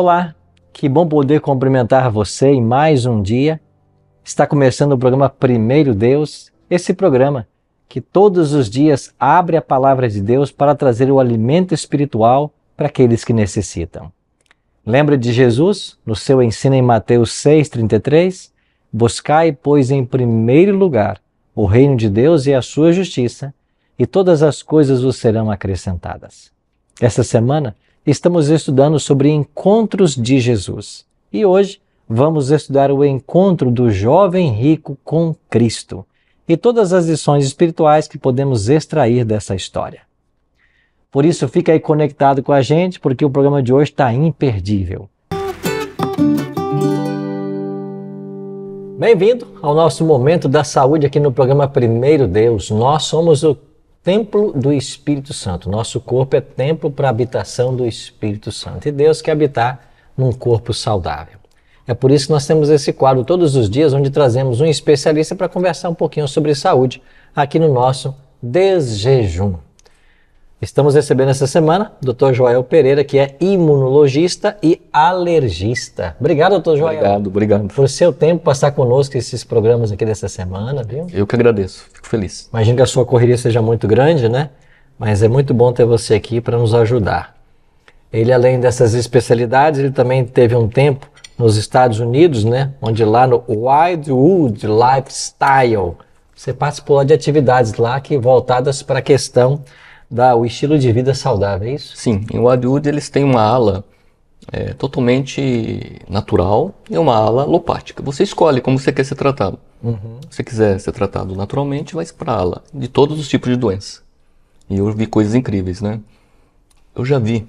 Olá, que bom poder cumprimentar você em mais um dia. Está começando o programa Primeiro Deus, esse programa que todos os dias abre a palavra de Deus para trazer o alimento espiritual para aqueles que necessitam. Lembra de Jesus, no seu ensino em Mateus 6,33? Buscai, pois, em primeiro lugar o reino de Deus e a sua justiça, e todas as coisas vos serão acrescentadas. Esta semana, estamos estudando sobre encontros de Jesus. E hoje vamos estudar o encontro do jovem rico com Cristo e todas as lições espirituais que podemos extrair dessa história. Por isso, fica aí conectado com a gente, porque o programa de hoje está imperdível. Bem-vindo ao nosso Momento da Saúde aqui no programa Primeiro Deus. Nós somos o templo do Espírito Santo. Nosso corpo é templo para a habitação do Espírito Santo. E Deus quer habitar num corpo saudável. É por isso que nós temos esse quadro todos os dias, onde trazemos um especialista para conversar um pouquinho sobre saúde aqui no nosso Desjejum. Estamos recebendo essa semana o Dr. Joel Pereira, que é imunologista e alergista. Obrigado, Dr. Joel. Obrigado. Por seu tempo passar conosco esses programas aqui dessa semana, viu? Eu que agradeço, fico feliz. Imagino que a sua correria seja muito grande, né? Mas é muito bom ter você aqui para nos ajudar. Ele, além dessas especialidades, ele também teve um tempo nos Estados Unidos, né? Onde lá no Wildwood Lifestyle, você participou de atividades lá que voltadas para a questão o estilo de vida saudável, é isso? Sim, em Wildwood eles têm uma ala totalmente natural e uma ala alopática. Você escolhe como você quer ser tratado. Se você quiser ser tratado naturalmente, vai para a ala de todos os tipos de doença. E eu vi coisas incríveis, né? Eu já vi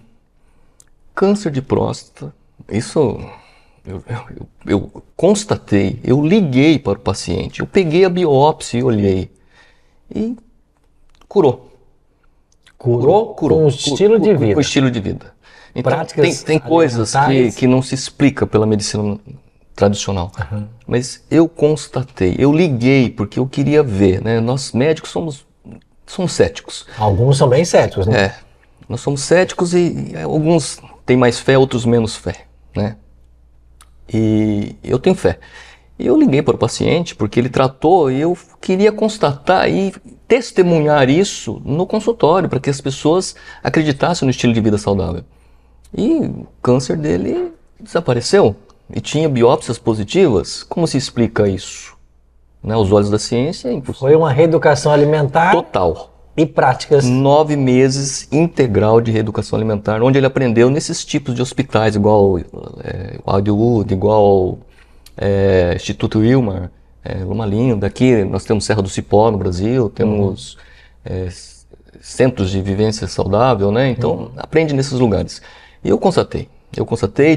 câncer de próstata, isso eu constatei, eu liguei para o paciente, eu peguei a biópsia e olhei e curou. Curou com o estilo de vida. Com o estilo de vida. Então, práticas tem coisas que não se explica pela medicina tradicional. Mas eu constatei, eu liguei porque eu queria ver, né? Nós médicos somos céticos. Alguns são bem céticos, né? É, nós somos céticos e alguns têm mais fé, outros menos fé, né? E eu tenho fé. E eu liguei para o paciente porque ele tratou e eu queria constatar e testemunhar isso no consultório para que as pessoas acreditassem no estilo de vida saudável. E o câncer dele desapareceu e tinha biópsias positivas. Como se explica isso? Né? Aos olhos da ciência é impossível. Foi uma reeducação alimentar total. E práticas. 9 meses integral de reeducação alimentar, onde ele aprendeu nesses tipos de hospitais, igual Wildwood, igual Instituto Wilmar, Loma Linda. Aqui nós temos Serra do Cipó no Brasil, temos centros de vivência saudável, né? Então aprende nesses lugares. E eu constatei,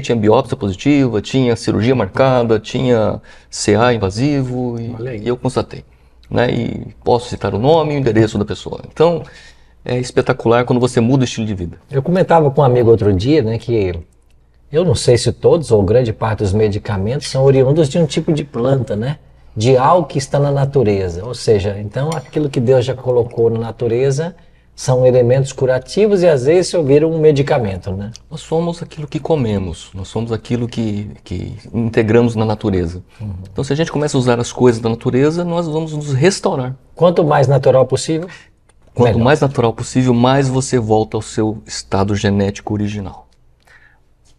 tinha biópsia positiva, tinha cirurgia marcada, tinha CA invasivo e eu constatei. Né? E posso citar o nome e o endereço da pessoa. Então, é espetacular quando você muda o estilo de vida. Eu comentava com um amigo outro dia, né, que eu não sei se todos ou grande parte dos medicamentos são oriundos de um tipo de planta, né? De algo que está na natureza. Ou seja, então aquilo que Deus já colocou na natureza são elementos curativos e às vezes se viram um medicamento, né? Nós somos aquilo que comemos, nós somos aquilo que integramos na natureza. Então se a gente começa a usar as coisas da natureza, nós vamos nos restaurar. Quanto mais natural possível, Quanto melhor. mais natural possível, mais você volta ao seu estado genético original.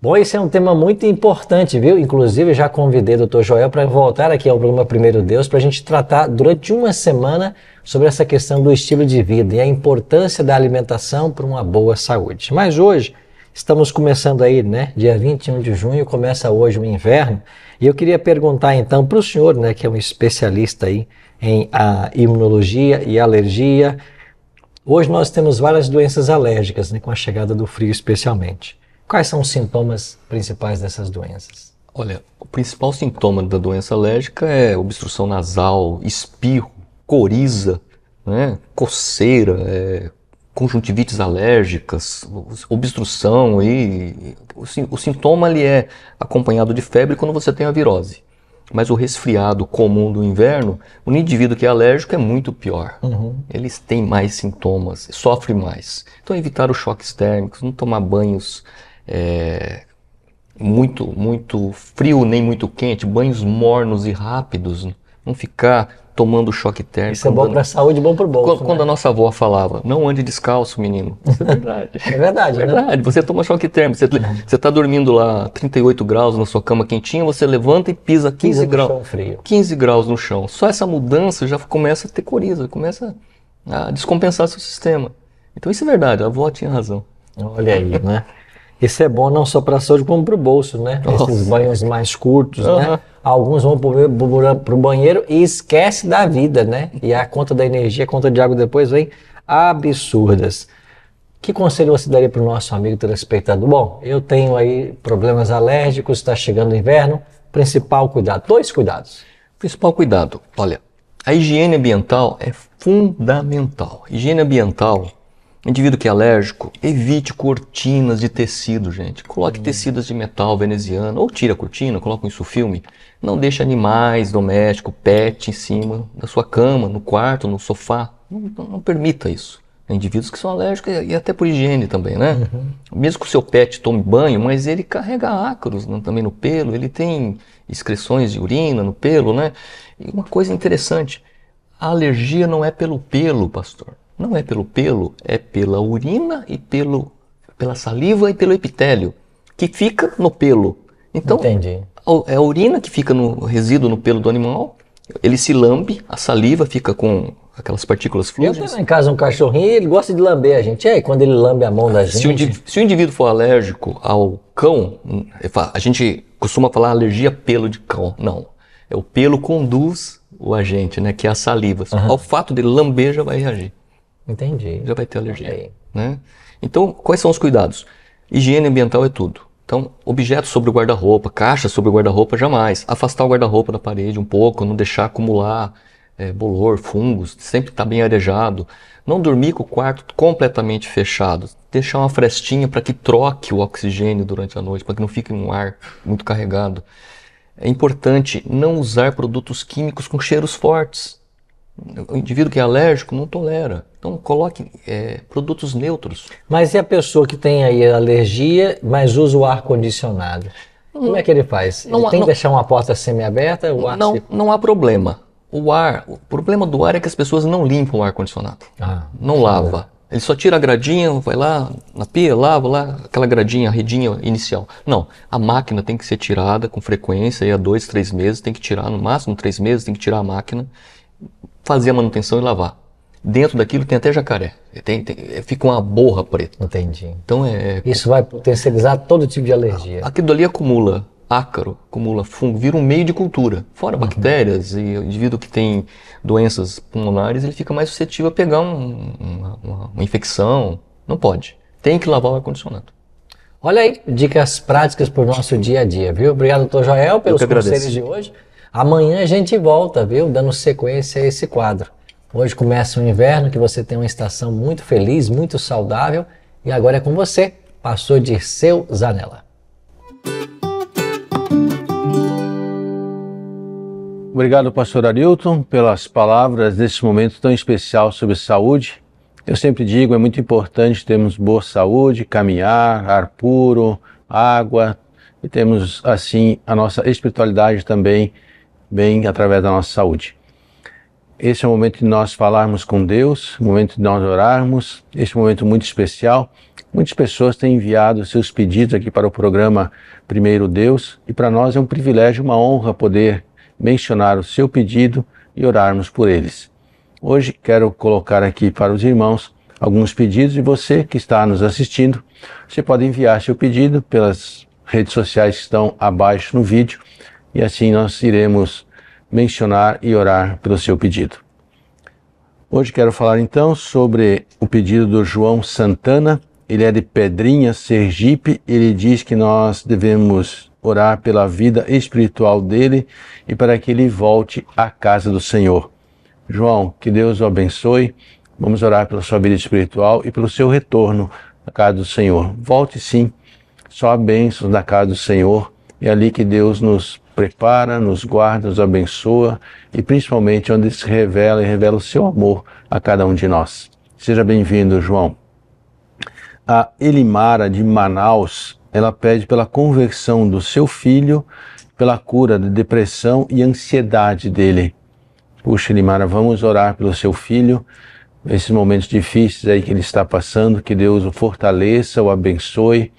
Bom, esse é um tema muito importante, viu? Inclusive, já convidei o Dr. Joel para voltar aqui ao programa Primeiro Deus para a gente tratar durante uma semana sobre essa questão do estilo de vida e a importância da alimentação para uma boa saúde. Mas hoje, estamos começando aí, né? Dia 21 de junho, começa hoje o inverno. E eu queria perguntar então para o senhor, né, que é um especialista aí em imunologia e alergia. Hoje nós temos várias doenças alérgicas, né, com a chegada do frio especialmente. Quais são os sintomas principais dessas doenças? Olha, o principal sintoma da doença alérgica é obstrução nasal, espirro, coriza, né? Coceira, conjuntivites alérgicas, obstrução. O sintoma ele é acompanhado de febre quando você tem a virose. Mas o resfriado comum do inverno, o indivíduo que é alérgico é muito pior. Eles têm mais sintomas, sofrem mais. Então evitar os choques térmicos, não tomar banhos muito frio nem muito quente, banhos mornos e rápidos, não ficar tomando choque térmico. Isso é bom para a saúde e bom para o bolso. Quando a nossa avó falava, não ande descalço, menino. Isso é verdade. É verdade, É verdade. Você toma choque térmico. Você está dormindo lá 38 graus na sua cama quentinha, você levanta e pisa 15 graus. Chão frio. 15 graus no chão. Só essa mudança já começa a ter coriza, começa a descompensar seu sistema. Então isso é verdade, a avó tinha razão. Olha aí, né? Isso é bom não só para a saúde, como para o bolso, né? Esses banhos mais curtos, né? Alguns vão para o banheiro e esquece da vida, né? E a conta da energia, a conta de água depois vem absurdas. Que conselho você daria para o nosso amigo telespectador? Bom, eu tenho aí problemas alérgicos, está chegando o inverno. Principal cuidado, 2 cuidados. Principal cuidado, olha, a higiene ambiental é fundamental. Higiene ambiental, indivíduo que é alérgico, evite cortinas de tecido, gente. Coloque tecidos de metal veneziano, ou tira a cortina, coloca um insufilme. Não deixe animais domésticos, pet em cima da sua cama, no quarto, no sofá. Não permita isso. Indivíduos que são alérgicos e até por higiene também, né? Mesmo que o seu pet tome banho, mas ele carrega ácaros também no pelo, ele tem excreções de urina no pelo, né? E uma coisa interessante, a alergia não é pelo pelo, pastor. Não é pelo pelo, é pela urina e pela saliva e pelo epitélio, que fica no pelo. Então, entendi. É a urina que fica no resíduo no pelo do animal, ele se lambe, a saliva fica com aquelas partículas fluidas. Eu tenho em casa um cachorrinho e ele gosta de lamber a gente. E quando ele lambe a mão da gente... Se o indivíduo for alérgico ao cão, a gente costuma falar alergia pelo de cão. Não, o pelo conduz o agente, né, que é a saliva. Ao fato dele lamber, já vai reagir. Entendi. Já vai ter alergia. Né? Então, quais são os cuidados? Higiene ambiental é tudo. Então, objetos sobre o guarda-roupa, caixas sobre o guarda-roupa, jamais. Afastar o guarda-roupa da parede um pouco, não deixar acumular bolor, fungos, sempre estar bem arejado. Não dormir com o quarto completamente fechado. Deixar uma frestinha para que troque o oxigênio durante a noite, para que não fique um ar muito carregado. É importante não usar produtos químicos com cheiros fortes. O indivíduo que é alérgico não tolera. Então coloque produtos neutros. Mas e a pessoa que tem aí alergia, mas usa o ar-condicionado? Como é que ele faz? Ele tem que deixar uma porta semi-aberta? Não há problema. O problema do ar é que as pessoas não limpam o ar-condicionado. Não lava. Ele só tira a gradinha, vai lá na pia, lava lá aquela gradinha, a redinha inicial. Não, a máquina tem que ser tirada com frequência, aí a 2, 3 meses, tem que tirar, no máximo 3 meses, tem que tirar a máquina, fazer a manutenção e lavar. Dentro daquilo tem até jacaré, fica uma borra preta. Entendi. Então isso vai potencializar todo tipo de alergia. Aquilo ali acumula ácaro, acumula fungo, vira um meio de cultura. Fora bactérias, e o indivíduo que tem doenças pulmonares, ele fica mais suscetível a pegar uma infecção. Não pode. Tem que lavar o ar-condicionado. Olha aí, dicas práticas para o nosso dia a dia, viu? Obrigado, doutor Joel, pelos conselhos de hoje. Amanhã a gente volta, viu? Dando sequência a esse quadro. Hoje começa o inverno, que você tem uma estação muito feliz, muito saudável. E agora é com você, pastor Dirceu Zanella. Obrigado, pastor Arilton, pelas palavras desse momento tão especial sobre saúde. Eu sempre digo, é muito importante termos boa saúde, caminhar, ar puro, água, e termos, assim, a nossa espiritualidade também bem através da nossa saúde. Esse é o momento de nós falarmos com Deus, o momento de nós orarmos, esse é um momento muito especial. Muitas pessoas têm enviado seus pedidos aqui para o programa Primeiro Deus, e para nós é um privilégio, uma honra poder mencionar o seu pedido e orarmos por eles. Hoje quero colocar aqui para os irmãos alguns pedidos, e você que está nos assistindo, você pode enviar seu pedido pelas redes sociais que estão abaixo no vídeo, e assim nós iremos mencionar e orar pelo seu pedido. Hoje quero falar então sobre o pedido do João Santana. Ele é de Pedrinhas, Sergipe. Ele diz que nós devemos orar pela vida espiritual dele e para que ele volte à casa do Senhor. João, que Deus o abençoe. Vamos orar pela sua vida espiritual e pelo seu retorno à casa do Senhor. Volte sim, só há bênçãos na casa do Senhor. É ali que Deus nos prepara, nos guarda, nos abençoa e principalmente onde se revela e revela o seu amor a cada um de nós. Seja bem-vindo, João. A Elimara de Manaus ela pede pela conversão do seu filho, pela cura da depressão e ansiedade dele. Puxa, Elimara, vamos orar pelo seu filho, esses momentos difíceis aí que ele está passando, que Deus o fortaleça, o abençoe,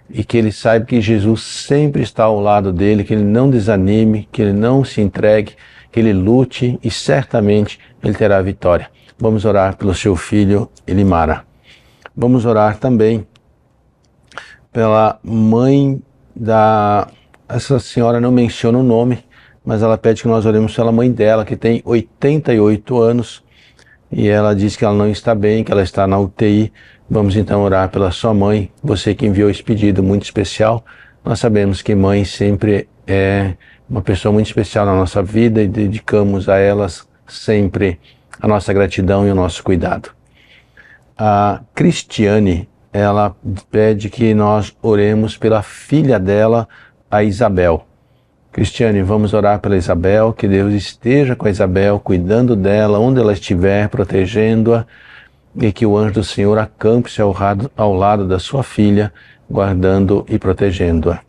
e que ele saiba que Jesus sempre está ao lado dele, que ele não desanime, que ele não se entregue, que ele lute e certamente ele terá vitória. Vamos orar pelo seu filho Elimara. Vamos orar também pela mãe essa senhora não menciona o nome, mas ela pede que nós oremos pela mãe dela, que tem 88 anos, e ela diz que ela não está bem, que ela está na UTI. Vamos então orar pela sua mãe, você que enviou esse pedido muito especial. Nós sabemos que mãe sempre é uma pessoa muito especial na nossa vida e dedicamos a elas sempre a nossa gratidão e o nosso cuidado. A Cristiane, ela pede que nós oremos pela filha dela, a Isabel. Cristiane, vamos orar pela Isabel, que Deus esteja com a Isabel, cuidando dela, onde ela estiver, protegendo-a, e que o anjo do Senhor acampe-se ao lado da sua filha, guardando e protegendo-a.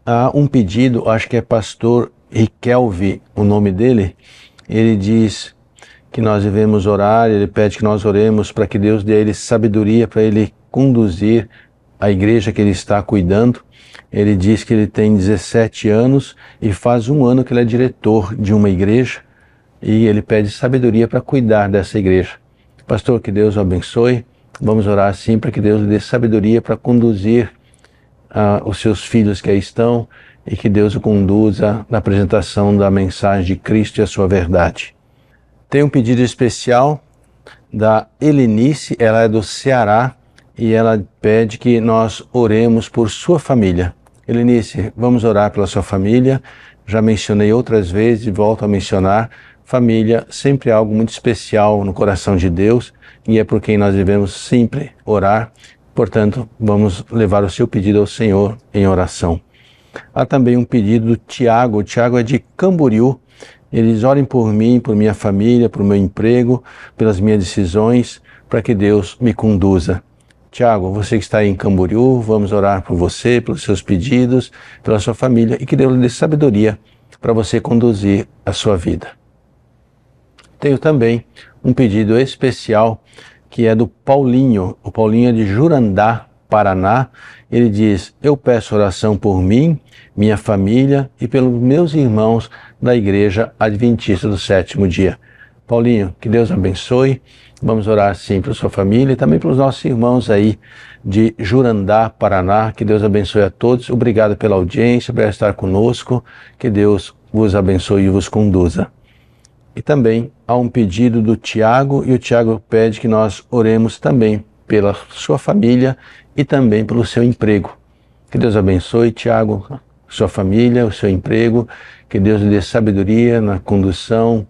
Há um pedido, acho que é pastor Riquelvi, o nome dele, ele diz que nós devemos orar, ele pede que nós oremos para que Deus dê a ele sabedoria para ele conduzir a igreja que ele está cuidando. Ele diz que ele tem 17 anos e faz um ano que ele é diretor de uma igreja e ele pede sabedoria para cuidar dessa igreja. Pastor, que Deus o abençoe. Vamos orar assim para que Deus lhe dê sabedoria para conduzir os seus filhos que aí estão e que Deus o conduza na apresentação da mensagem de Cristo e a sua verdade. Tem um pedido especial da Helenice, ela é do Ceará e ela pede que nós oremos por sua família. Helenice, vamos orar pela sua família. Já mencionei outras vezes e volto a mencionar. Família sempre é algo muito especial no coração de Deus e é por quem nós devemos sempre orar. Portanto, vamos levar o seu pedido ao Senhor em oração. Há também um pedido do Tiago. O Tiago é de Camboriú. Eles orem por mim, por minha família, por meu emprego, pelas minhas decisões, para que Deus me conduza. Tiago, você que está aí em Camboriú, vamos orar por você, pelos seus pedidos, pela sua família e que Deus lhe dê sabedoria para você conduzir a sua vida. Tenho também um pedido especial que é do Paulinho. O Paulinho é de Jurandá, Paraná. Ele diz: eu peço oração por mim, minha família e pelos meus irmãos da Igreja Adventista do Sétimo Dia. Paulinho, que Deus abençoe. Vamos orar sim pela sua família e também pelos nossos irmãos aí de Jurandá, Paraná. Que Deus abençoe a todos. Obrigado pela audiência, por estar conosco. Que Deus vos abençoe e vos conduza. E também há um pedido do Tiago, e o Tiago pede que nós oremos também pela sua família e também pelo seu emprego. Que Deus abençoe, Tiago, sua família, o seu emprego, que Deus lhe dê sabedoria na condução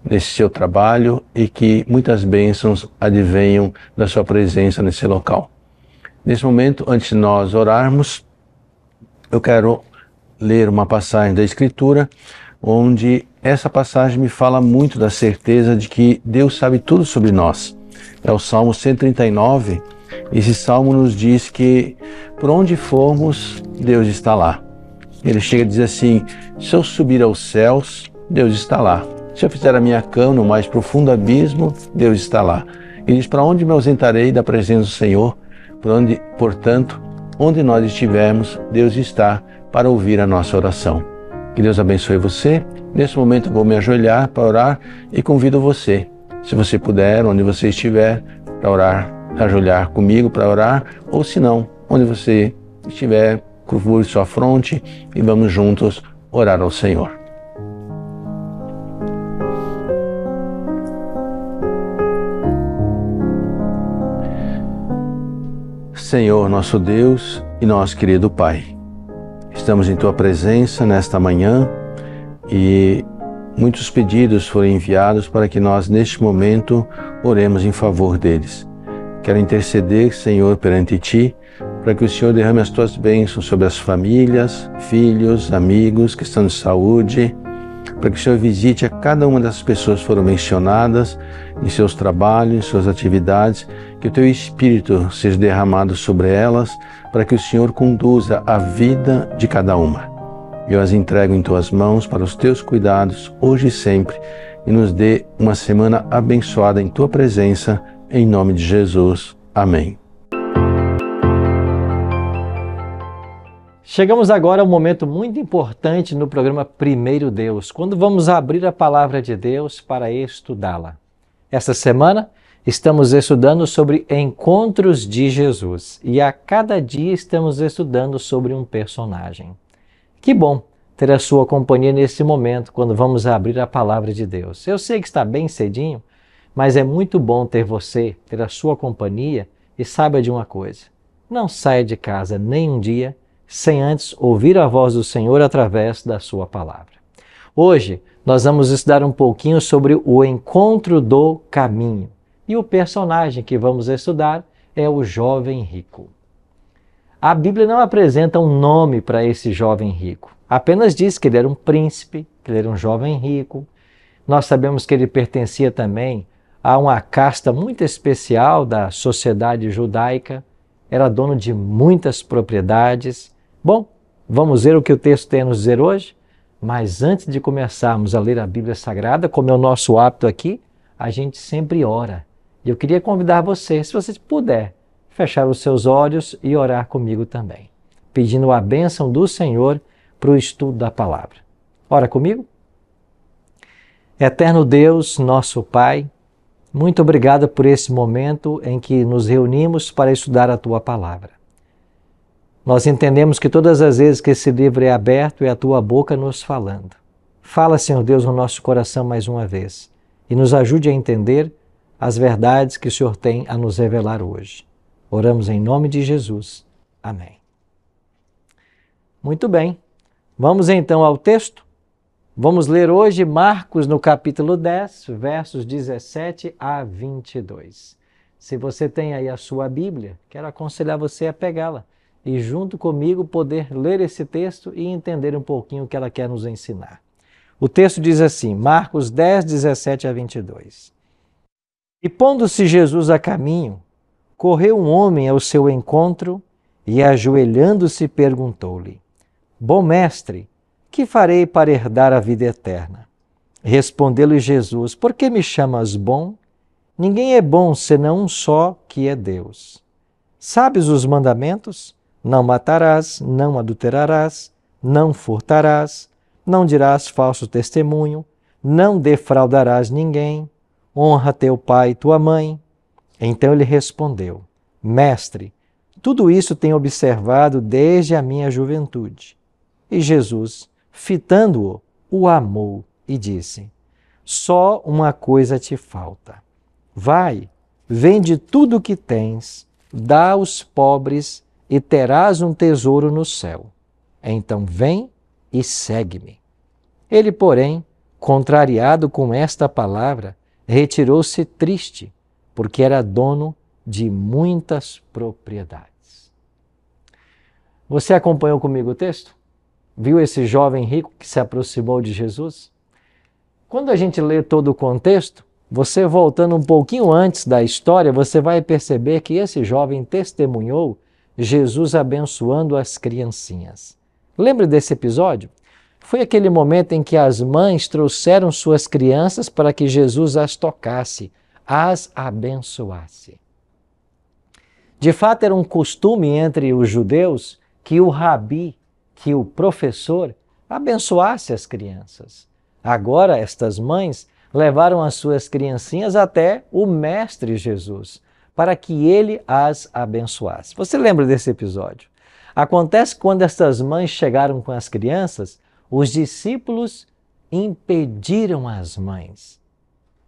nesse seu trabalho e que muitas bênçãos advenham da sua presença nesse local. Nesse momento, antes de nós orarmos, eu quero ler uma passagem da Escritura, onde essa passagem me fala muito da certeza de que Deus sabe tudo sobre nós. É o Salmo 139, esse Salmo nos diz que por onde formos, Deus está lá. Ele chega a dizer assim: se eu subir aos céus, Deus está lá. Se eu fizer a minha cama no mais profundo abismo, Deus está lá. Ele diz: para onde me ausentarei da presença do Senhor? Portanto, onde nós estivermos, Deus está para ouvir a nossa oração. Que Deus abençoe você. Nesse momento eu vou me ajoelhar para orar e convido você, se você puder, onde você estiver, para orar, ajoelhar comigo para orar, ou se não, onde você estiver, curve sua fronte e vamos juntos orar ao Senhor. Senhor, nosso Deus e nosso querido Pai, estamos em Tua presença nesta manhã e muitos pedidos foram enviados para que nós, neste momento, oremos em favor deles. Quero interceder, Senhor, perante Ti, para que o Senhor derrame as Tuas bênçãos sobre as famílias, filhos, amigos que estão de saúde, para que o Senhor visite a cada uma dessas pessoas que foram mencionadas em seus trabalhos, em suas atividades, que o Teu Espírito seja derramado sobre elas, para que o Senhor conduza a vida de cada uma. Eu as entrego em Tuas mãos para os Teus cuidados, hoje e sempre, e nos dê uma semana abençoada em Tua presença, em nome de Jesus. Amém. Chegamos agora a um momento muito importante no programa Primeiro Deus, quando vamos abrir a Palavra de Deus para estudá-la. Esta semana estamos estudando sobre encontros de Jesus e a cada dia estamos estudando sobre um personagem. Que bom ter a sua companhia nesse momento, quando vamos abrir a Palavra de Deus. Eu sei que está bem cedinho, mas é muito bom ter você, ter a sua companhia, e saiba de uma coisa: não saia de casa nem um dia sem antes ouvir a voz do Senhor através da sua palavra. Hoje nós vamos estudar um pouquinho sobre o encontro do caminho. E o personagem que vamos estudar é o jovem rico. A Bíblia não apresenta um nome para esse jovem rico. Apenas diz que ele era um príncipe, que ele era um jovem rico. Nós sabemos que ele pertencia também a uma casta muito especial da sociedade judaica. Era dono de muitas propriedades. Bom, vamos ver o que o texto tem a nos dizer hoje? Mas antes de começarmos a ler a Bíblia Sagrada, como é o nosso hábito aqui, a gente sempre ora. E eu queria convidar você, se você puder, fechar os seus olhos e orar comigo também, pedindo a bênção do Senhor para o estudo da palavra. Ora comigo? Eterno Deus, nosso Pai, muito obrigado por esse momento em que nos reunimos para estudar a Tua palavra. Nós entendemos que todas as vezes que esse livro é aberto, é a Tua boca nos falando. Fala, Senhor Deus, no nosso coração mais uma vez e nos ajude a entender as verdades que o Senhor tem a nos revelar hoje. Oramos em nome de Jesus. Amém. Muito bem. Vamos então ao texto. Vamos ler hoje Marcos no capítulo 10, versos 17 a 22. Se você tem aí a sua Bíblia, quero aconselhar você a pegá-la e junto comigo poder ler esse texto e entender um pouquinho o que ela quer nos ensinar. O texto diz assim, Marcos 10, 17 a 22. E pondo-se Jesus a caminho, correu um homem ao seu encontro e, ajoelhando-se, perguntou-lhe: Bom mestre, que farei para herdar a vida eterna? Respondeu-lhe Jesus: Por que me chamas bom? Ninguém é bom senão um só, que é Deus. Sabes os mandamentos? Não matarás, não adulterarás, não furtarás, não dirás falso testemunho, não defraudarás ninguém, honra teu pai e tua mãe. Então ele respondeu: Mestre, tudo isso tenho observado desde a minha juventude. E Jesus, fitando-o, o amou e disse: Só uma coisa te falta. Vai, vende tudo o que tens, dá aos pobres e terás um tesouro no céu. Então vem e segue-me. Ele, porém, contrariado com esta palavra, retirou-se triste, porque era dono de muitas propriedades. Você acompanhou comigo o texto? Viu esse jovem rico que se aproximou de Jesus? Quando a gente lê todo o contexto, você voltando um pouquinho antes da história, você vai perceber que esse jovem testemunhou Jesus abençoando as criancinhas. Lembra desse episódio? Foi aquele momento em que as mães trouxeram suas crianças para que Jesus as tocasse, as abençoasse. De fato, era um costume entre os judeus que o rabi, que o professor, abençoasse as crianças. Agora, estas mães levaram as suas criancinhas até o Mestre Jesus, para que ele as abençoasse. Você lembra desse episódio? Acontece que quando estas mães chegaram com as crianças, os discípulos impediram as mães.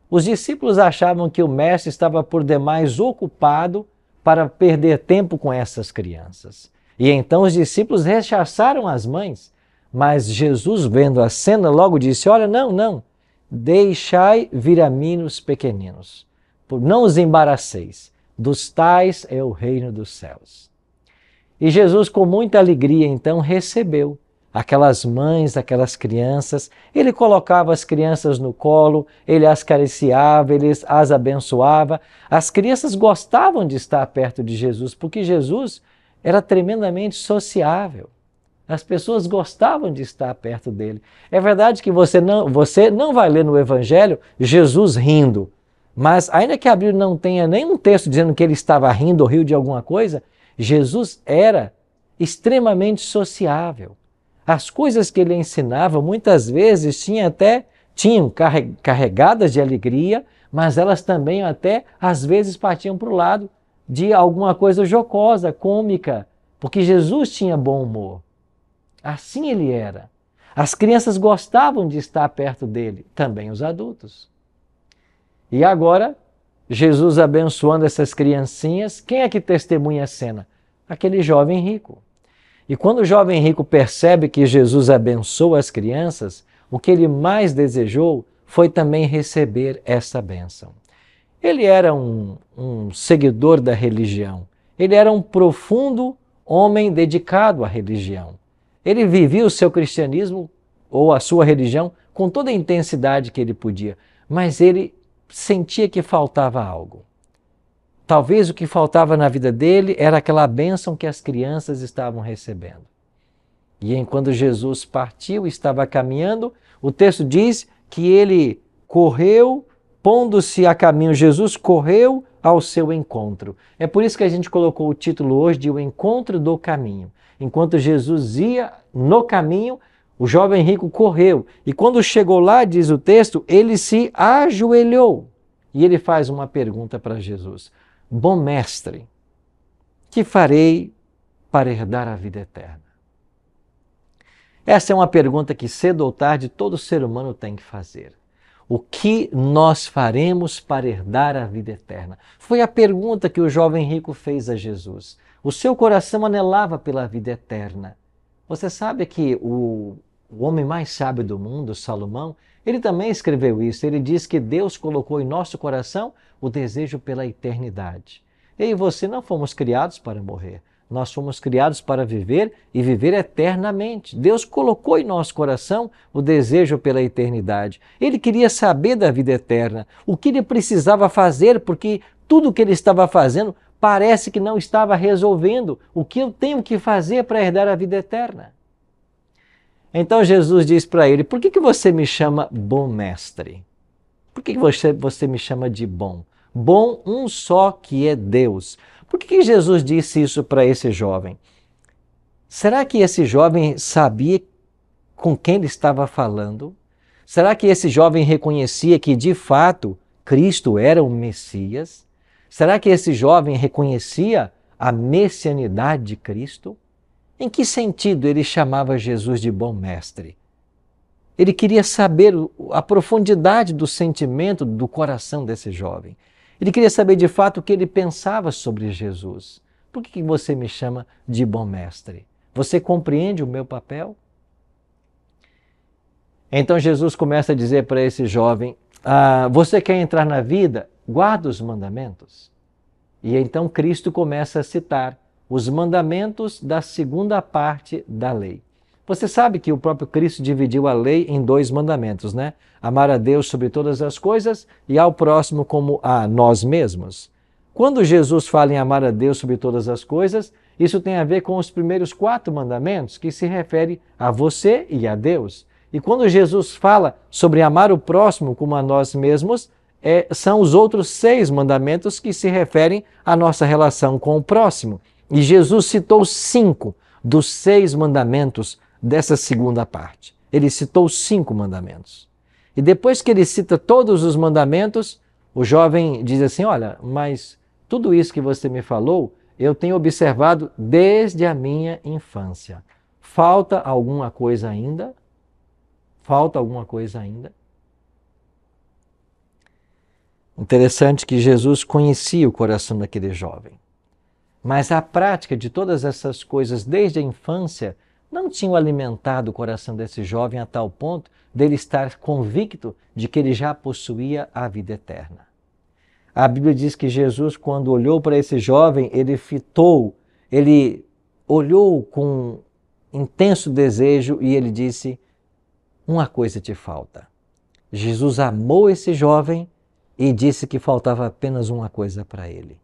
Os discípulos achavam que o Mestre estava por demais ocupado para perder tempo com essas crianças. E então os discípulos rechaçaram as mães, mas Jesus, vendo a cena, logo disse: Olha, não, deixai vir a mim os pequeninos, não os embaraceis, dos tais é o reino dos céus. E Jesus, com muita alegria, então, recebeu aquelas mães, aquelas crianças. Ele colocava as crianças no colo, ele as acariciava, ele as abençoava. As crianças gostavam de estar perto de Jesus, porque Jesus era tremendamente sociável. As pessoas gostavam de estar perto dele. É verdade que você não vai ler no Evangelho Jesus rindo, mas ainda que a Bíblia não tenha nenhum texto dizendo que ele estava rindo ou riu de alguma coisa, Jesus era extremamente sociável. As coisas que ele ensinava muitas vezes tinham carregadas de alegria, mas elas também até às vezes partiam para o lado de alguma coisa jocosa, cômica, porque Jesus tinha bom humor. Assim ele era. As crianças gostavam de estar perto dele, também os adultos. E agora, Jesus abençoando essas criancinhas, quem é que testemunha a cena? Aquele jovem rico. E quando o jovem rico percebe que Jesus abençoa as crianças, o que ele mais desejou foi também receber essa bênção. Ele era um seguidor da religião. Ele era um profundo homem dedicado à religião. Ele vivia o seu cristianismo ou a sua religião com toda a intensidade que ele podia, mas ele sentia que faltava algo. Talvez o que faltava na vida dele era aquela bênção que as crianças estavam recebendo. E enquanto Jesus partiu e estava caminhando, o texto diz que ele correu, pondo-se a caminho, Jesus correu ao seu encontro. É por isso que a gente colocou o título hoje de O Encontro do Caminho. Enquanto Jesus ia no caminho, o jovem rico correu. E quando chegou lá, diz o texto, ele se ajoelhou. E ele faz uma pergunta para Jesus. Bom mestre, que farei para herdar a vida eterna? Essa é uma pergunta que cedo ou tarde todo ser humano tem que fazer. O que nós faremos para herdar a vida eterna? Foi a pergunta que o jovem rico fez a Jesus. O seu coração anelava pela vida eterna. Você sabe que o homem mais sábio do mundo, Salomão, ele também escreveu isso. Ele diz que Deus colocou em nosso coração o desejo pela eternidade. Eu e você não fomos criados para morrer. Nós fomos criados para viver e viver eternamente. Deus colocou em nosso coração o desejo pela eternidade. Ele queria saber da vida eterna, o que ele precisava fazer, porque tudo o que ele estava fazendo parece que não estava resolvendo. O que eu tenho que fazer para herdar a vida eterna? Então Jesus diz para ele, por que você me chama bom mestre? Por que você me chama de bom? Bom um só que é Deus. Por que Jesus disse isso para esse jovem? Será que esse jovem sabia com quem ele estava falando? Será que esse jovem reconhecia que de fato Cristo era o Messias? Será que esse jovem reconhecia a messianidade de Cristo? Em que sentido ele chamava Jesus de bom mestre? Ele queria saber a profundidade do sentimento do coração desse jovem. Ele queria saber de fato o que ele pensava sobre Jesus. Por que você me chama de bom mestre? Você compreende o meu papel? Então Jesus começa a dizer para esse jovem, você quer entrar na vida? Guarda os mandamentos. E então Cristo começa a citar os mandamentos da segunda parte da lei. Você sabe que o próprio Cristo dividiu a lei em 2 mandamentos, né? Amar a Deus sobre todas as coisas e ao próximo como a nós mesmos. Quando Jesus fala em amar a Deus sobre todas as coisas, isso tem a ver com os primeiros 4 mandamentos, que se refere a você e a Deus. E quando Jesus fala sobre amar o próximo como a nós mesmos, são os outros 6 mandamentos que se referem à nossa relação com o próximo. E Jesus citou 5 dos 6 mandamentos dessa segunda parte. Ele citou 5 mandamentos. E depois que ele cita todos os mandamentos, o jovem diz assim, olha, mas tudo isso que você me falou, eu tenho observado desde a minha infância. Falta alguma coisa ainda? Falta alguma coisa ainda? Interessante que Jesus conhecia o coração daquele jovem. Mas a prática de todas essas coisas desde a infância não tinham alimentado o coração desse jovem a tal ponto dele estar convicto de que ele já possuía a vida eterna. A Bíblia diz que Jesus, quando olhou para esse jovem, ele olhou com intenso desejo e ele disse: uma coisa te falta. Jesus amou esse jovem e disse que faltava apenas uma coisa para ele.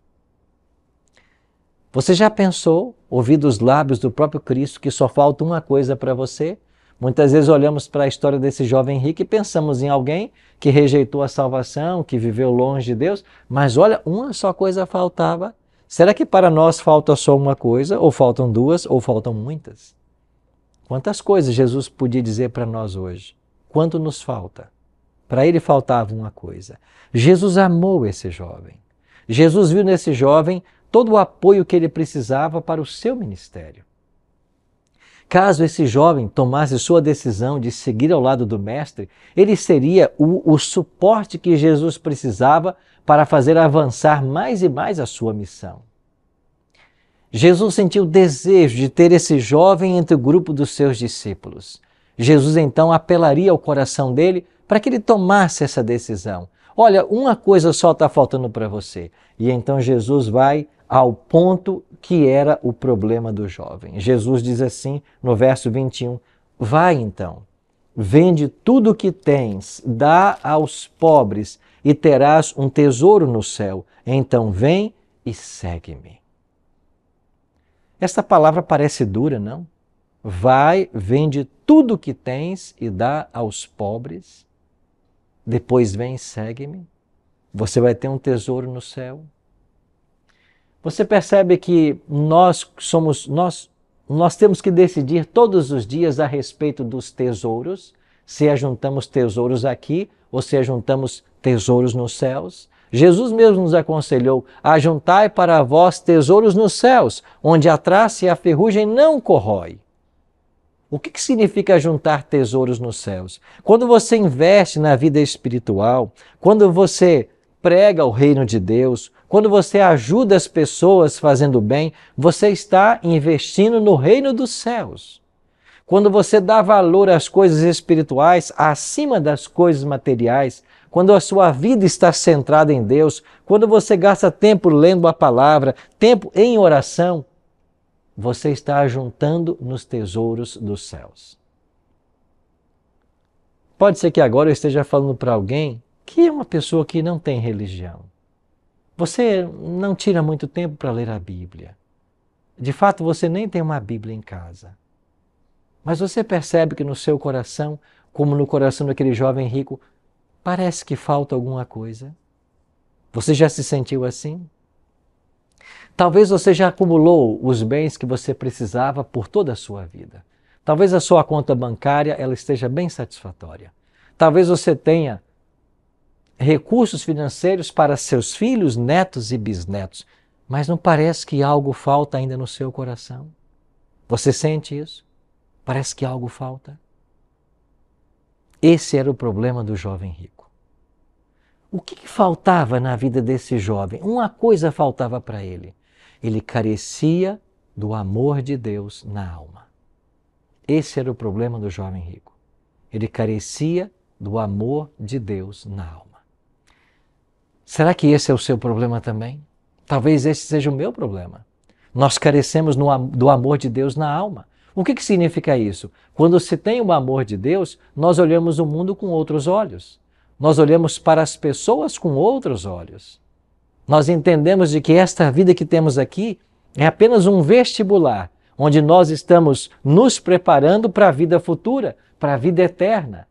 Você já pensou, ouvir dos lábios do próprio Cristo, que só falta uma coisa para você? Muitas vezes olhamos para a história desse jovem rico e pensamos em alguém que rejeitou a salvação, que viveu longe de Deus, mas olha, uma só coisa faltava. Será que para nós falta só uma coisa, ou faltam duas, ou faltam muitas? Quantas coisas Jesus podia dizer para nós hoje? Quanto nos falta? Para ele faltava uma coisa. Jesus amou esse jovem. Jesus viu nesse jovem todo o apoio que ele precisava para o seu ministério. Caso esse jovem tomasse sua decisão de seguir ao lado do Mestre, ele seria o suporte que Jesus precisava para fazer avançar mais e mais a sua missão. Jesus sentiu o desejo de ter esse jovem entre o grupo dos seus discípulos. Jesus então apelaria ao coração dele para que ele tomasse essa decisão. Olha, uma coisa só está faltando para você. E então Jesus vai ao ponto que era o problema do jovem. Jesus diz assim no verso 21, vai então, vende tudo o que tens, dá aos pobres e terás um tesouro no céu. Então vem e segue-me. Esta palavra parece dura, não? Vai, vende tudo o que tens e dá aos pobres. Depois vem e segue-me. Você vai ter um tesouro no céu. Você percebe que nós temos que decidir todos os dias a respeito dos tesouros, se ajuntamos tesouros aqui ou se ajuntamos tesouros nos céus. Jesus mesmo nos aconselhou: ajuntai para vós tesouros nos céus, onde a traça e a ferrugem não corrói. O que significa juntar tesouros nos céus? Quando você investe na vida espiritual, quando você prega o reino de Deus, quando você ajuda as pessoas fazendo bem, você está investindo no reino dos céus. Quando você dá valor às coisas espirituais acima das coisas materiais, quando a sua vida está centrada em Deus, quando você gasta tempo lendo a palavra, tempo em oração, você está ajuntando nos tesouros dos céus. Pode ser que agora eu esteja falando para alguém que é uma pessoa que não tem religião. Você não tira muito tempo para ler a Bíblia. De fato, você nem tem uma Bíblia em casa. Mas você percebe que no seu coração, como no coração daquele jovem rico, parece que falta alguma coisa. Você já se sentiu assim? Talvez você já acumulou os bens que você precisava por toda a sua vida. Talvez a sua conta bancária ela esteja bem satisfatória. Talvez você tenha recursos financeiros para seus filhos, netos e bisnetos, mas não parece que algo falta ainda no seu coração? Você sente isso? Parece que algo falta? Esse era o problema do jovem rico. O que faltava na vida desse jovem? Uma coisa faltava para ele. Ele carecia do amor de Deus na alma. Esse era o problema do jovem rico. Ele carecia do amor de Deus na alma. Será que esse é o seu problema também? Talvez esse seja o meu problema. Nós carecemos do amor de Deus na alma. O que significa isso? Quando se tem o amor de Deus, nós olhamos o mundo com outros olhos. Nós olhamos para as pessoas com outros olhos. Nós entendemos de que esta vida que temos aqui é apenas um vestibular, onde nós estamos nos preparando para a vida futura, para a vida eterna.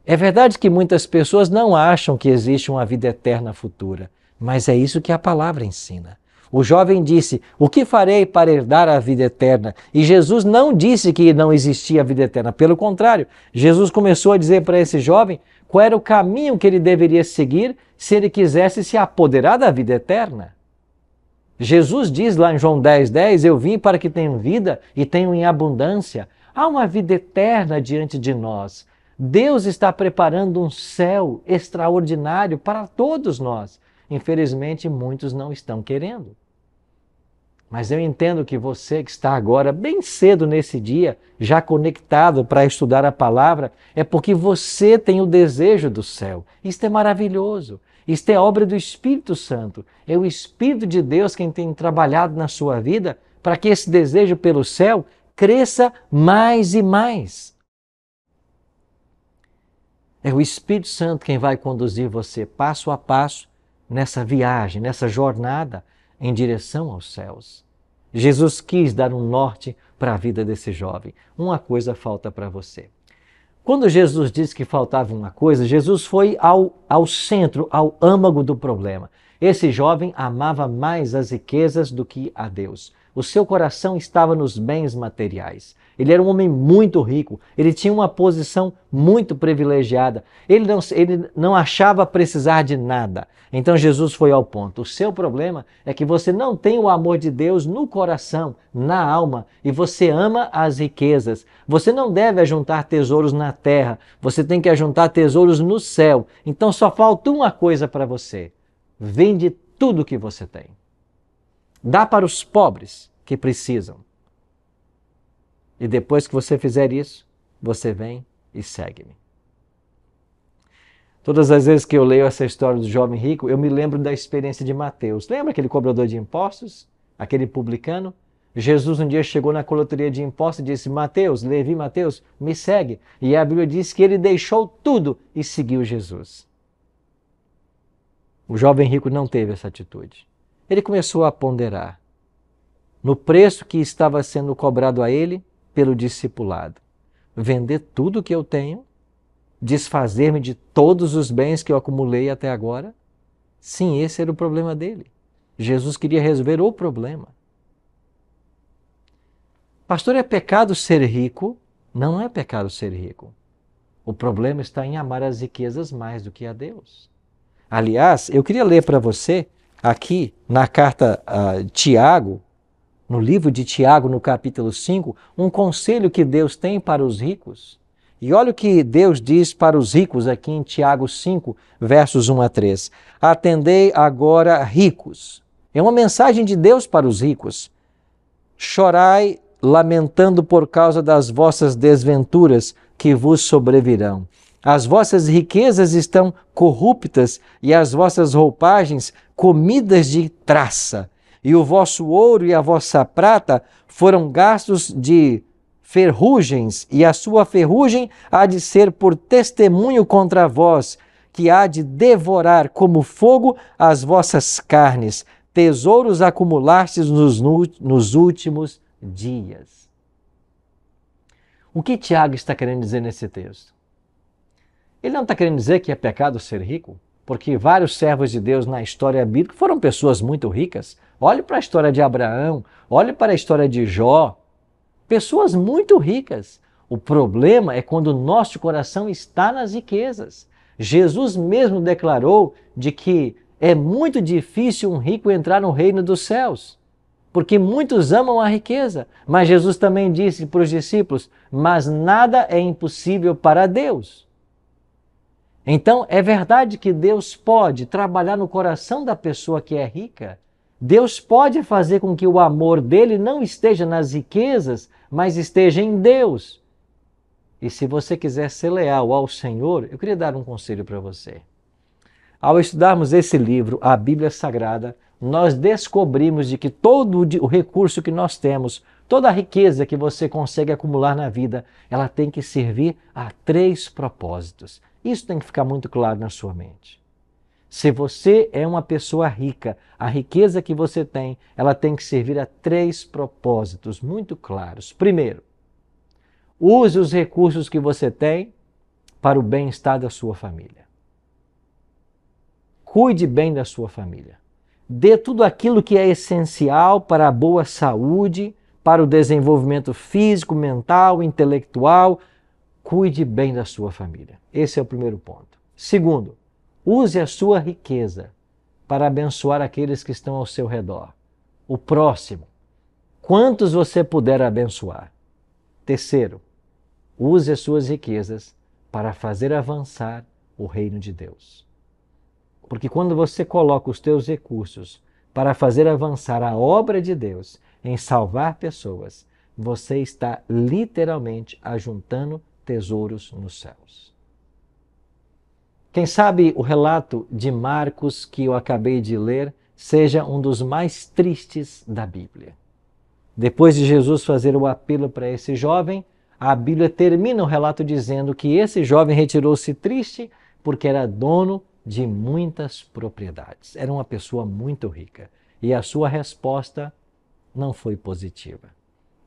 É verdade que muitas pessoas não acham que existe uma vida eterna futura, mas é isso que a palavra ensina. O jovem disse: o que farei para herdar a vida eterna? E Jesus não disse que não existia a vida eterna. Pelo contrário, Jesus começou a dizer para esse jovem qual era o caminho que ele deveria seguir se ele quisesse se apoderar da vida eterna. Jesus diz lá em João 10:10, eu vim para que tenham vida e tenham em abundância. Há uma vida eterna diante de nós. Deus está preparando um céu extraordinário para todos nós. Infelizmente, muitos não estão querendo. Mas eu entendo que você que está agora, bem cedo nesse dia, já conectado para estudar a palavra, é porque você tem o desejo do céu. Isto é maravilhoso. Isto é obra do Espírito Santo. É o Espírito de Deus quem tem trabalhado na sua vida para que esse desejo pelo céu cresça mais e mais. É o Espírito Santo quem vai conduzir você passo a passo nessa viagem, nessa jornada em direção aos céus. Jesus quis dar um norte para a vida desse jovem. Uma coisa falta para você. Quando Jesus disse que faltava uma coisa, Jesus foi ao centro, ao âmago do problema. Esse jovem amava mais as riquezas do que a Deus. O seu coração estava nos bens materiais. Ele era um homem muito rico, ele tinha uma posição muito privilegiada. Ele não achava precisar de nada. Então Jesus foi ao ponto. O seu problema é que você não tem o amor de Deus no coração, na alma, e você ama as riquezas. Você não deve ajuntar tesouros na terra, você tem que ajuntar tesouros no céu. Então só falta uma coisa para você. Vende tudo o que você tem. Dá para os pobres que precisam. E depois que você fizer isso, você vem e segue-me. Todas as vezes que eu leio essa história do jovem rico, eu me lembro da experiência de Mateus. Lembra aquele cobrador de impostos? Aquele publicano? Jesus um dia chegou na coletoria de impostos e disse: Mateus, Levi, Mateus, me segue. E a Bíblia diz que ele deixou tudo e seguiu Jesus. O jovem rico não teve essa atitude. Ele começou a ponderar no preço que estava sendo cobrado a ele pelo discipulado. Vender tudo o que eu tenho? Desfazer-me de todos os bens que eu acumulei até agora? Sim, esse era o problema dele. Jesus queria resolver o problema. Pastor, é pecado ser rico? Não, não é pecado ser rico. O problema está em amar as riquezas mais do que a Deus. Aliás, eu queria ler para você, aqui na carta Tiago, no livro de Tiago, no capítulo 5, um conselho que Deus tem para os ricos. E olha o que Deus diz para os ricos aqui em Tiago 5, versos 1 a 3. Atendei agora, ricos. É uma mensagem de Deus para os ricos. Chorai, lamentando por causa das vossas desventuras que vos sobrevirão. As vossas riquezas estão corruptas e as vossas roupagens comidas de traça. E o vosso ouro e a vossa prata foram gastos de ferrugens, e a sua ferrugem há de ser por testemunho contra vós, que há de devorar como fogo as vossas carnes. Tesouros acumulastes nos últimos dias. O que Tiago está querendo dizer nesse texto? Ele não está querendo dizer que é pecado ser rico, porque vários servos de Deus na história bíblica foram pessoas muito ricas. Olhe para a história de Abraão, olhe para a história de Jó. Pessoas muito ricas. O problema é quando o nosso coração está nas riquezas. Jesus mesmo declarou de que é muito difícil um rico entrar no reino dos céus, porque muitos amam a riqueza. Mas Jesus também disse para os discípulos: mas nada é impossível para Deus. Então, é verdade que Deus pode trabalhar no coração da pessoa que é rica. Deus pode fazer com que o amor dele não esteja nas riquezas, mas esteja em Deus. E se você quiser ser leal ao Senhor, eu queria dar um conselho para você. Ao estudarmos esse livro, a Bíblia Sagrada, nós descobrimos de que todo o recurso que nós temos, toda a riqueza que você consegue acumular na vida, ela tem que servir a 3 propósitos. Isso tem que ficar muito claro na sua mente. Se você é uma pessoa rica, a riqueza que você tem, ela tem que servir a 3 propósitos muito claros. Primeiro, use os recursos que você tem para o bem-estar da sua família. Cuide bem da sua família. Dê tudo aquilo que é essencial para a boa saúde, para o desenvolvimento físico, mental, intelectual. Cuide bem da sua família. Esse é o primeiro ponto. Segundo, use a sua riqueza para abençoar aqueles que estão ao seu redor. O próximo. Quantos você puder abençoar. Terceiro, use as suas riquezas para fazer avançar o reino de Deus. Porque quando você coloca os teus recursos para fazer avançar a obra de Deus em salvar pessoas, você está literalmente ajuntando tesouros nos céus. Quem sabe o relato de Marcos que eu acabei de ler seja um dos mais tristes da Bíblia. Depois de Jesus fazer o apelo para esse jovem, a Bíblia termina o relato dizendo que esse jovem retirou-se triste porque era dono de muitas propriedades. Era uma pessoa muito rica. E a sua resposta não foi positiva.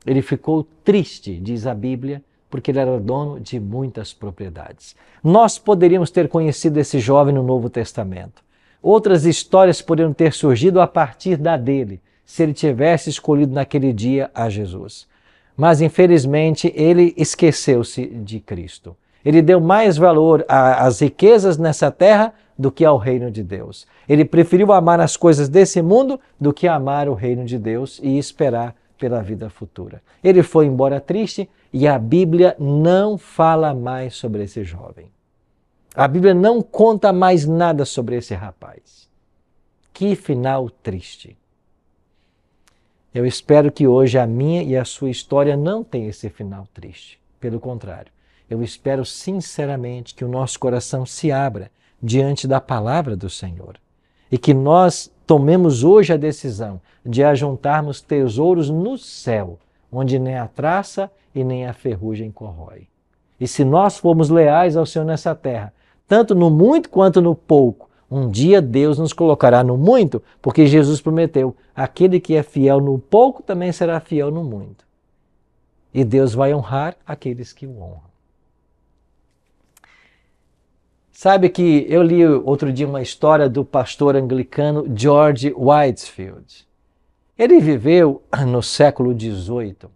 Ele ficou triste, diz a Bíblia, porque ele era dono de muitas propriedades. Nós poderíamos ter conhecido esse jovem no Novo Testamento. Outras histórias poderiam ter surgido a partir da dele, se ele tivesse escolhido naquele dia a Jesus. Mas, infelizmente, ele esqueceu-se de Cristo. Ele deu mais valor às riquezas nessa terra do que ao reino de Deus. Ele preferiu amar as coisas desse mundo do que amar o reino de Deus e esperar pela vida futura. Ele foi embora triste e a Bíblia não fala mais sobre esse jovem. A Bíblia não conta mais nada sobre esse rapaz. Que final triste. Eu espero que hoje a minha e a sua história não tenha esse final triste. Pelo contrário, eu espero sinceramente que o nosso coração se abra diante da palavra do Senhor e que nós tomemos hoje a decisão de ajuntarmos tesouros no céu, onde nem a traça e nem a ferrugem corrói. E se nós formos leais ao Senhor nessa terra, tanto no muito quanto no pouco, um dia Deus nos colocará no muito, porque Jesus prometeu, aquele que é fiel no pouco também será fiel no muito. E Deus vai honrar aqueles que o honram. Sabe que eu li outro dia uma história do pastor anglicano George Whitefield. Ele viveu no século XVIII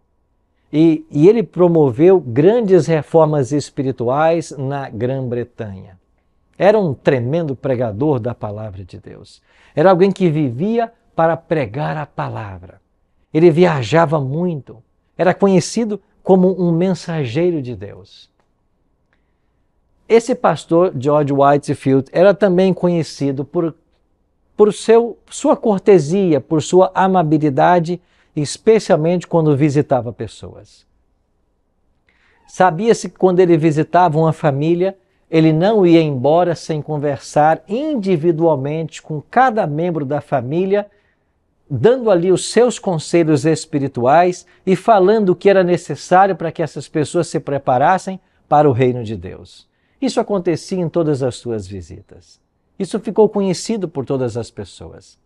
e ele promoveu grandes reformas espirituais na Grã-Bretanha. Era um tremendo pregador da palavra de Deus. Era alguém que vivia para pregar a palavra. Ele viajava muito. Era conhecido como um mensageiro de Deus. Esse pastor, George Whitefield, era também conhecido por sua cortesia, por sua amabilidade, especialmente quando visitava pessoas. Sabia-se que quando ele visitava uma família, ele não ia embora sem conversar individualmente com cada membro da família, dando ali os seus conselhos espirituais e falando o que era necessário para que essas pessoas se preparassem para o reino de Deus. Isso acontecia em todas as suas visitas. Isso ficou conhecido por todas as pessoas.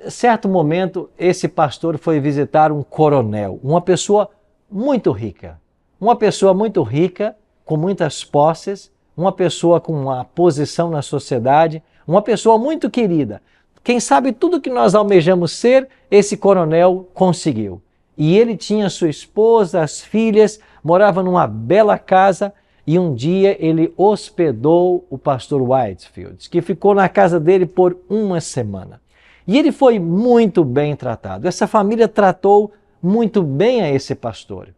Em certo momento, esse pastor foi visitar um coronel, uma pessoa muito rica. Uma pessoa muito rica, com muitas posses, uma pessoa com uma posição na sociedade, uma pessoa muito querida. Quem sabe tudo que nós almejamos ser, esse coronel conseguiu. E ele tinha sua esposa, as filhas, morava numa bela casa. E um dia ele hospedou o pastor Whitefield, que ficou na casa dele por uma semana. E ele foi muito bem tratado. Essa família tratou muito bem a esse pastor.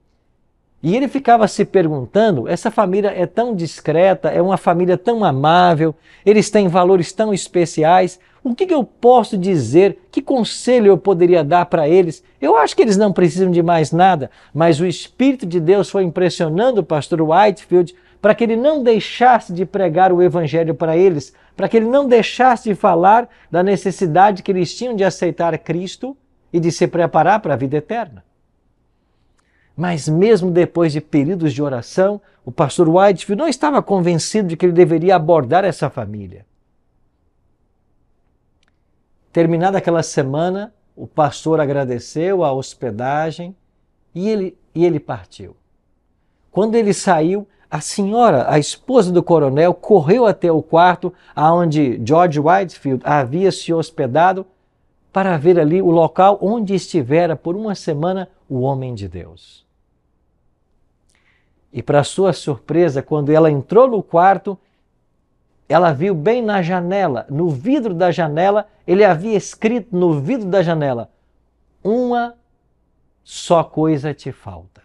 E ele ficava se perguntando, essa família é tão discreta, é uma família tão amável, eles têm valores tão especiais, o que eu posso dizer, que conselho eu poderia dar para eles? Eu acho que eles não precisam de mais nada, mas o Espírito de Deus foi impressionando o pastor Whitefield para que ele não deixasse de pregar o Evangelho para eles, para que ele não deixasse de falar da necessidade que eles tinham de aceitar Cristo e de se preparar para a vida eterna. Mas mesmo depois de períodos de oração, o pastor Whitefield não estava convencido de que ele deveria abordar essa família. Terminada aquela semana, o pastor agradeceu a hospedagem e ele partiu. Quando ele saiu, a senhora, a esposa do coronel, correu até o quarto onde George Whitefield havia se hospedado para ver ali o local onde estivera por uma semana o homem de Deus. E para sua surpresa, quando ela entrou no quarto, ela viu bem na janela, no vidro da janela, ele havia escrito no vidro da janela: uma só coisa te falta.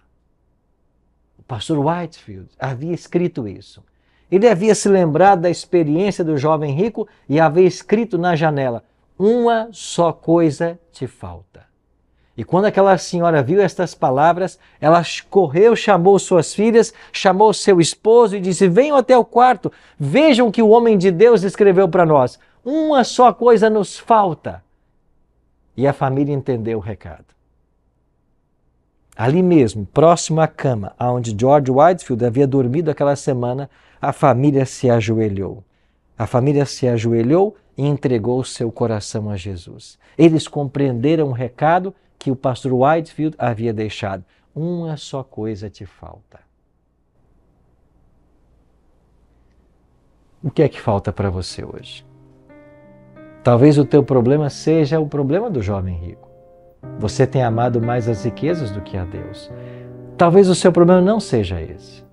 O pastor Whitefield havia escrito isso. Ele havia se lembrado da experiência do jovem rico e havia escrito na janela: uma só coisa te falta. E quando aquela senhora viu estas palavras, ela correu, chamou suas filhas, chamou seu esposo e disse: venham até o quarto, vejam o que o homem de Deus escreveu para nós. Uma só coisa nos falta. E a família entendeu o recado. Ali mesmo, próximo à cama, onde George Whitefield havia dormido aquela semana, a família se ajoelhou. A família se ajoelhou e entregou seu coração a Jesus. Eles compreenderam o recado que o pastor Whitefield havia deixado. Uma só coisa te falta. O que é que falta para você hoje? Talvez o teu problema seja o problema do jovem rico. Você tem amado mais as riquezas do que a Deus. Talvez o seu problema não seja esse.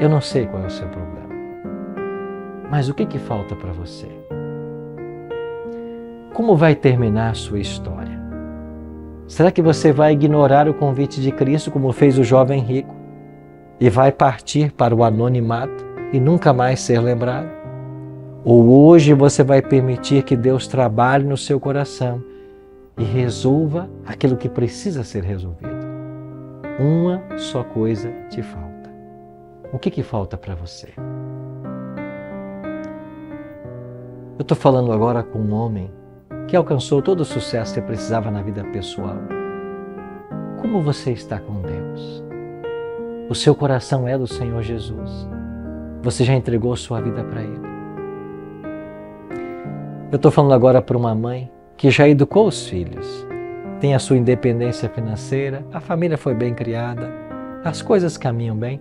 Eu não sei qual é o seu problema. Mas o que falta para você? Como vai terminar a sua história? Será que você vai ignorar o convite de Cristo como fez o jovem rico e vai partir para o anonimato e nunca mais ser lembrado? Ou hoje você vai permitir que Deus trabalhe no seu coração e resolva aquilo que precisa ser resolvido? Uma só coisa te falta. O que falta para você? Eu estou falando agora com um homem que alcançou todo o sucesso que precisava na vida pessoal. Como você está com Deus? O seu coração é do Senhor Jesus. Você já entregou sua vida para Ele? Eu estou falando agora para uma mãe que já educou os filhos, tem a sua independência financeira, a família foi bem criada, as coisas caminham bem.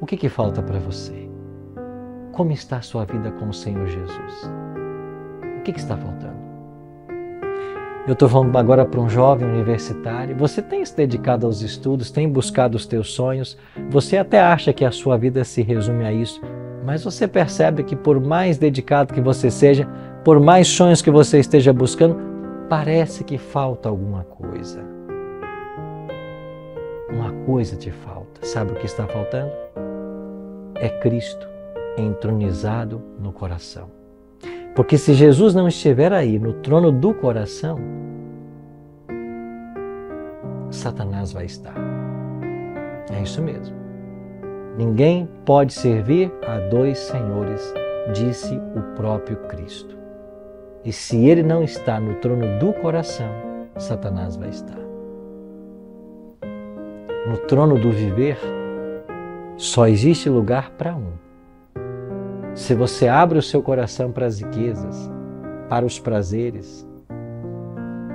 O que falta para você? Como está a sua vida com o Senhor Jesus? O que está faltando? Eu estou falando agora para um jovem universitário. Você tem se dedicado aos estudos, tem buscado os teus sonhos, você até acha que a sua vida se resume a isso, mas você percebe que por mais dedicado que você seja, por mais sonhos que você esteja buscando, parece que falta alguma coisa. Uma coisa te falta. Sabe o que está faltando? É Cristo entronizado no coração. Porque se Jesus não estiver aí no trono do coração, Satanás vai estar. É isso mesmo. Ninguém pode servir a dois senhores, disse o próprio Cristo. E se ele não está no trono do coração, Satanás vai estar. No trono do viver, só existe lugar para um. Se você abre o seu coração para as riquezas, para os prazeres,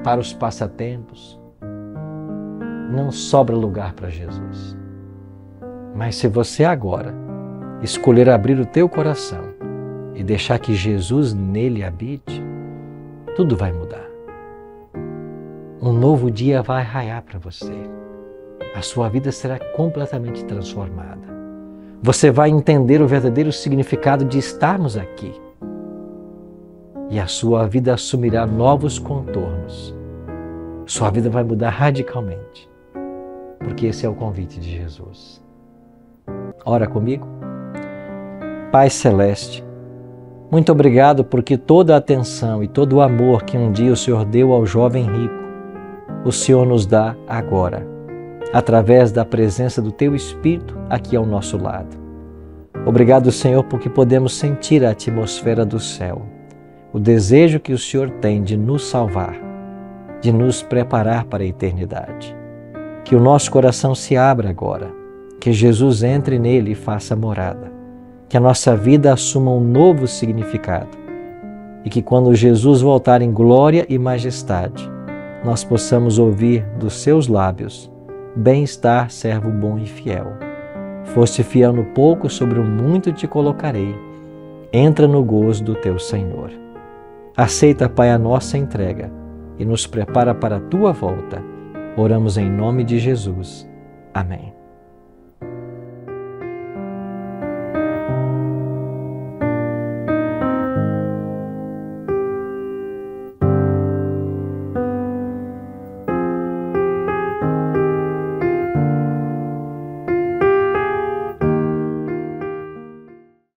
para os passatempos, não sobra lugar para Jesus. Mas se você agora escolher abrir o teu coração e deixar que Jesus nele habite, tudo vai mudar. Um novo dia vai raiar para você. A sua vida será completamente transformada. Você vai entender o verdadeiro significado de estarmos aqui. E a sua vida assumirá novos contornos. Sua vida vai mudar radicalmente. Porque esse é o convite de Jesus. Ora comigo. Pai Celeste, muito obrigado porque toda a atenção e todo o amor que um dia o Senhor deu ao jovem rico, o Senhor nos dá agora, através da presença do Teu Espírito aqui ao nosso lado. Obrigado, Senhor, porque podemos sentir a atmosfera do céu, o desejo que o Senhor tem de nos salvar, de nos preparar para a eternidade. Que o nosso coração se abra agora, que Jesus entre nele e faça morada, que a nossa vida assuma um novo significado e que quando Jesus voltar em glória e majestade, nós possamos ouvir dos seus lábios: bem-estar, servo bom e fiel. Foste fiel no pouco, sobre o muito te colocarei. Entra no gozo do teu Senhor. Aceita, Pai, a nossa entrega e nos prepara para a tua volta. Oramos em nome de Jesus. Amém.